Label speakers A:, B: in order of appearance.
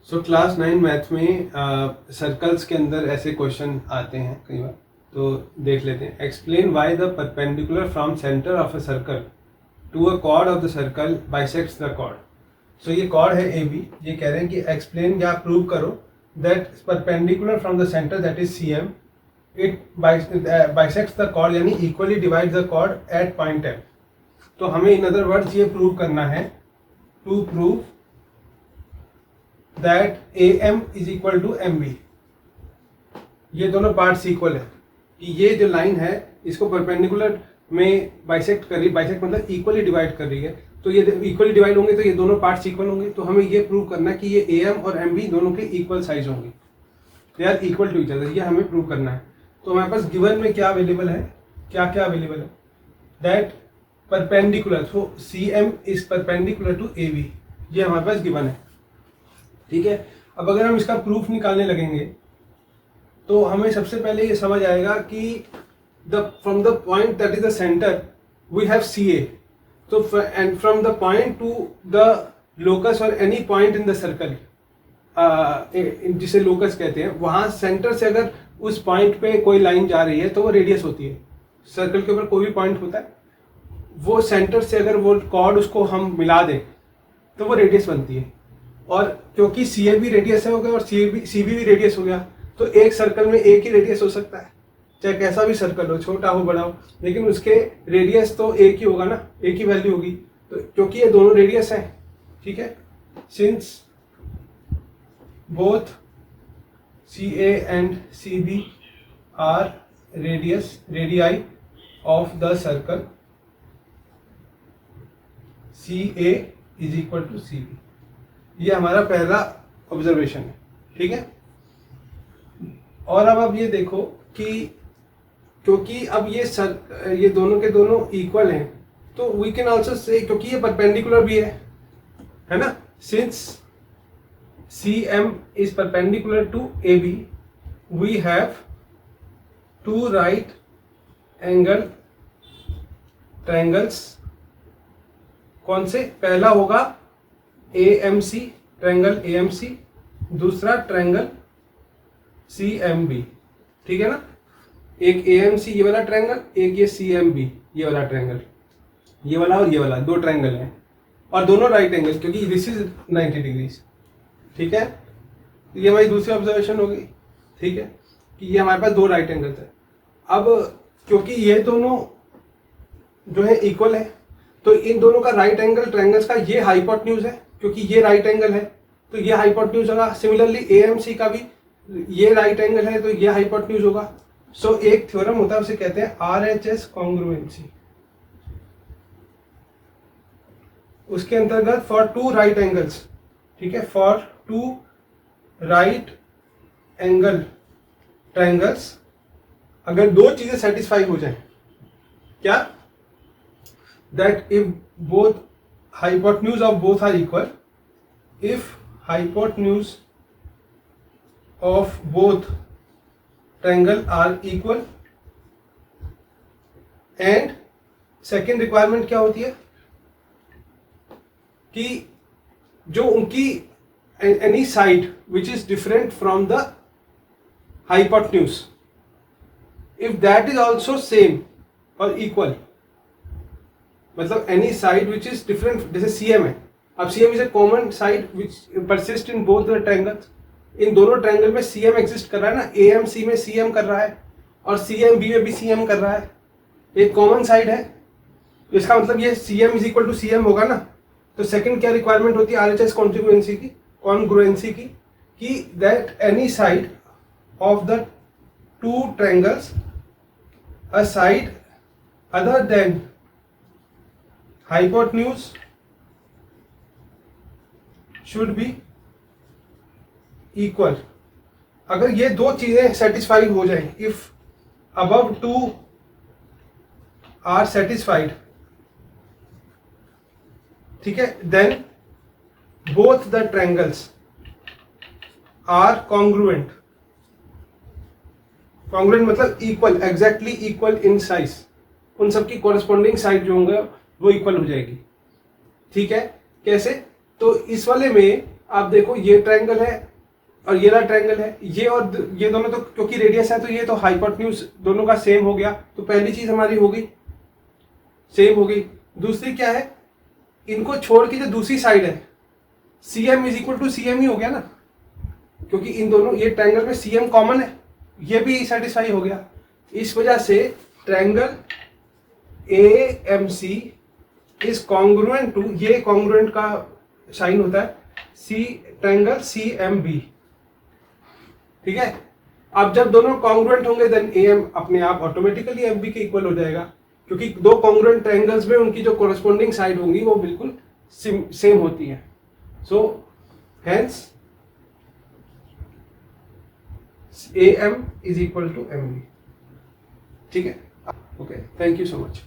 A: So class 9 math में circles के अंदर ऐसे क्वेश्चन आते हैं कई बार, तो देख लेते हैं। Explain why the perpendicular from centre of a circle to a chord of the circle bisects the chord. So ये कॉर्ड है ए बी, ये कह रहे हैं कि एक्सप्लेन या प्रूव करो that perpendicular from the centre that is C M it bisects the chord, यानी equally divide the chord at point M. तो हमें इन अदर वर्ड्स ये प्रूव करना है, to prove that AM is equal to MB, ये दोनों parts equal है कि ये जो लाइन है इसको परपेंडिकुलर में बाइसेक्ट कर रही, बाइसेक्ट मतलब इक्वली डिवाइड कर रही है, तो ये इक्वली डिवाइड होंगे तो ये दोनों पार्ट्स इक्वल होंगे। तो हमें ये प्रूव करना है कि ये AM और MB दोनों के इक्वल साइज होंगे, they are equal to each other, ये हमें प्रूव करना है। तो हमारे पास गिवन में क्या अवेलेबल है, क्या क्या अवेलेबल है, that perpendicular, so CM is perpendicular to AB, ये हमारे पास गिवन है। ठीक है, अब अगर हम इसका प्रूफ निकालने लगेंगे तो हमें सबसे पहले ये समझ आएगा कि from the point that is the centre we have CA, तो and from the point to the locus और any point in the circle, जिसे लोकस कहते हैं, वहां सेंटर से अगर उस पॉइंट पे कोई लाइन जा रही है तो वो रेडियस होती है। सर्कल के ऊपर कोई भी पॉइंट होता है, वो सेंटर से अगर वो कॉर्ड उसको हम मिला दें तो वो रेडियस बनती है। और क्योंकि CA भी रेडियस हो गया और CB भी रेडियस हो गया, तो एक सर्कल में एक ही रेडियस हो सकता है, चाहे कैसा भी सर्कल हो, छोटा हो बड़ा हो, लेकिन उसके रेडियस तो एक ही होगा ना, एक ही वैल्यू होगी। तो क्योंकि ये दोनों रेडियस है, ठीक है, since both CA and CB are radii of the circle, CA is equal to CB, ये हमारा पहला ऑब्जर्वेशन है। ठीक है, और अब आप ये देखो कि क्योंकि अब ये दोनों के दोनों इक्वल हैं, तो वी कैन आल्सो से, क्योंकि ये परपेंडिकुलर भी है ना, सिंस CM is perpendicular to AB, we have two right angle triangles. कौन से? पहला होगा AMC, ट्रायंगल AMC, दूसरा ट्रायंगल CMB। ठीक है ना, एक AMC ये वाला ट्रायंगल, एक ये CMB ये वाला ट्रायंगल, ये वाला और ये वाला, दो ट्रायंगल हैं और दोनों राइट एंगल, क्योंकि दिस इज 90 डिग्रीज। ठीक है, ये हमारी दूसरी ऑब्जर्वेशन होगी। ठीक है, कि ये हमारे पास दो राइट एंगल्स है। अब क्योंकि ये दोनों जो है इक्वल है, तो इन दोनों का राइट एंगल ट्रायंगल्स का ये हाइपोटेन्यूज है, क्योंकि ये राइट एंगल है तो ये हाइपोटेन्यूज होगा। सिमिलरली AMC का भी ये राइट एंगल है तो ये हाइपोटेन्यूज होगा। सो एक थ्योरम होता है, उसे कहते हैं RHS कॉन्ग्रुएंसी। उसके अंतर्गत फॉर टू राइट एंगल्स, ठीक है, for two right angle triangles, अगर दो चीजें सेटिस्फाई हो जाए, क्या, that if both hypotenuse of both are equal, if hypotenuse of both triangle are equal, and second requirement क्या होती है कि जो उनकी any side which is different from the hypotenuse, if that is also same or equal, मतलब any side which is different, जैसे CM है, अब CM is a common side which persist in both the triangles. इन दोनों triangle में CM exist कर रहा है ना, AMC में CM कर रहा है और CMB में भी CM कर रहा है, एक कॉमन साइड है, तो इसका मतलब ये CM is equal to CM होगा ना। तो सेकंड क्या रिक्वायरमेंट होती है RHS कॉन्ग्रुएंसी की, कि that any side of the two triangles, a side other than hypotenuse should be equal। अगर ये दो चीजें सेटिस्फाई हो जाए, if above two are satisfied, ठीक है, then both the triangles are congruent। congruent मतलब equal, exactly equal in size, उन सबकी corresponding साइड जो होंगे वो इक्वल हो जाएगी। ठीक है, कैसे? तो इस वाले में आप देखो ये ट्रायंगल है और ये वाला ट्रायंगल है, ये और ये दोनों तो क्योंकि रेडियस है तो ये तो हाइपोटेन्यूज दोनों का सेम हो गया, तो पहली चीज हमारी हो गई, सेम हो गई। दूसरी क्या है, इनको छोड़ के जो दूसरी साइड है CM is equal to CM ही हो गया ना, क्योंकि इन दोनों ये ट्रायंगल में CM कॉमन है, ये भी सेटिस्फाई हो गया। इस वजह से triangle AMC is congruent to, ये कॉन्ग्रुएंट का साइन होता है ट्रायंगल CMB। ठीक है, अब जब दोनों कॉन्ग्रुएंट होंगे देन AM अपने आप ऑटोमेटिकली MB के इक्वल हो जाएगा, क्योंकि दो कॉन्ग्रुएंट ट्रायंगल्स में उनकी जो कोरस्पॉन्डिंग साइड होंगी वो बिल्कुल सेम होती है। So hence AM is equal to MB। ठीक है, okay, thank you so much.